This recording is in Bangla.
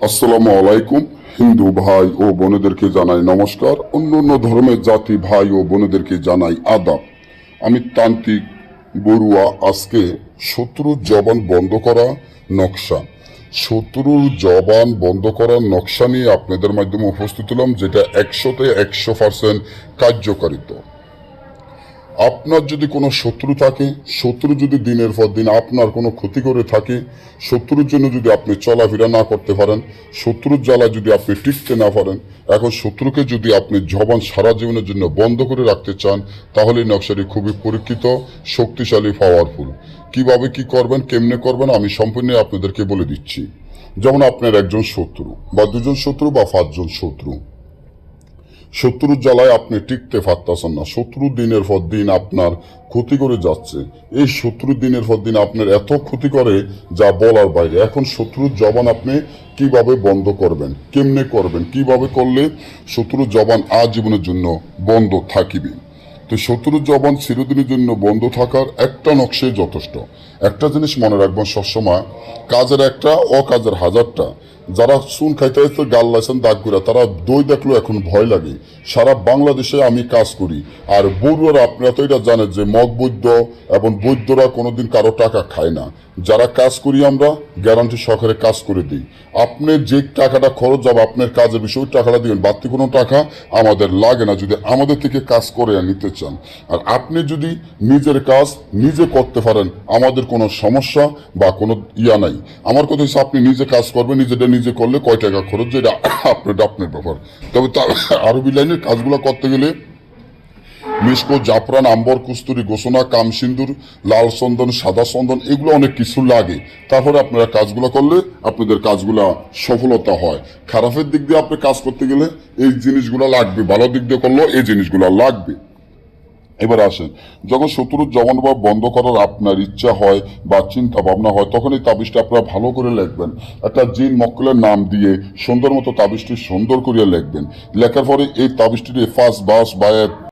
আসসালামু আলাইকুম। হিন্দু ভাই ও বোনেদেরকে জানাই নমস্কার, অন্য ধর্মের জাতি ভাই ও বোনেদেরকে জানাই আদাব। আমি তান্ত্রিক বড়ুয়া। আজকে শত্রুর জবান বন্ধ করা নকশা, শত্রুর জবান বন্ধ করার নকশা নিয়ে আপনাদের মাধ্যমে উপস্থিত হলাম, যেটা 100% কার্যকারিতা। আপনার যদি কোনো শত্রু থাকে, শত্রু যদি দিনের পর দিন আপনার কোনো ক্ষতি করে থাকে, শত্রুর জন্য যদি আপনি চলাফেরা না করতে পারেন, শত্রুর জ্বালা যদি আপনি টিকতে না পারেন, এখন শত্রুকে যদি আপনি জবান সারা জীবনের জন্য বন্ধ করে রাখতে চান, তাহলে নকশাটি খুবই পরীক্ষিত, শক্তিশালী, পাওয়ারফুল। কিভাবে কি করবেন, কেমনে করবেন, আমি সম্পূর্ণ আপনাদেরকে বলে দিচ্ছি। যেমন আপনার একজন শত্রু বা দুজন শত্রু বা 5 জন শত্রু, শত্রুর জ্বালায় আপনি টিকতে পারতেছেন না, শত্রু দিনের পর দিন আপনার ক্ষতি করে যাচ্ছে। এই শত্রু দিনের পর দিন আপনার এত ক্ষতি করে যা বলার বাইরে। এখন শত্রুর জবান আপনি কিভাবে বন্ধ করবেন, কেমনে করবেন, কিভাবে করলে শত্রুর জবান আজীবনের জন্য বন্ধ থাকিবে। তো শত্রুর জবান চিরদিনের জন্য বন্ধ থাকার একটা নকশাই যথেষ্ট। একটা জিনিস মনে রাখবেন সবসময়, কাজের একটা অকাজের হাজারটা। যারা চুন খাইতে খাইতে গাল লাইছেন দাগ করে, তারা দই দেখলো এখন ভয় লাগে। সারা বাংলাদেশে আমি কাজ করি, আর বড়ুয়ারা আপনারা তো এটা জানেন যে মগ বৈদ্য এবং বৈদ্যরা কোনোদিন কারো টাকা খায় না। যারা কাজ করি আমরা গ্যারান্টি সহকারে কাজ করে দিই। আপনি যে টাকাটা খরচ যাবে আপনার কাজের বিষয়ে টাকাটা দিবেন, বাড়তি কোনো টাকা আমাদের লাগে না যদি আমাদের থেকে কাজ করে নিতে চান। আর আপনি যদি নিজের কাজ নিজে করতে পারেন, আমাদের কোনো সমস্যা বা কোনো নাই। আমার কথা হচ্ছে আপনি নিজে কাজ করবেন, নিজেটা নিজে করলে কয় টাকা খরচ যেটা আপনার ব্যাপার। তবে আরবি লাইনের কাজগুলো করতে গেলে মিসকো, জাফরান, আম্বর, কস্তুরি, গোসনা, কামসিন্দুর, লাল চন্দন, সাদা চন্দন, এগুলো অনেক কিছু লাগে। তারপরে আপনারা কাজগুলো করলে আপনাদের কাজগুলা সফলতা হয়। খারাপের দিক দিয়ে আপনি কাজ করতে গেলে এই জিনিসগুলো লাগবে, ভালো দিক দিয়ে করলেও এই জিনিসগুলো লাগবে। এবার আসেন, যখন শত্রুর জবান বন্ধ করার আপনার ইচ্ছা হয় বা চিন্তা ভাবনা হয়, তখন এই তাবিজটা আপনারা ভালো করে লিখবেন। একটা জিন মক্কেলের নাম দিয়ে সুন্দর মতো তাবিজটি সুন্দর করিয়া লিখবেন। লেখার পরে এই তাবিজটির ফার্স্ট বাস বা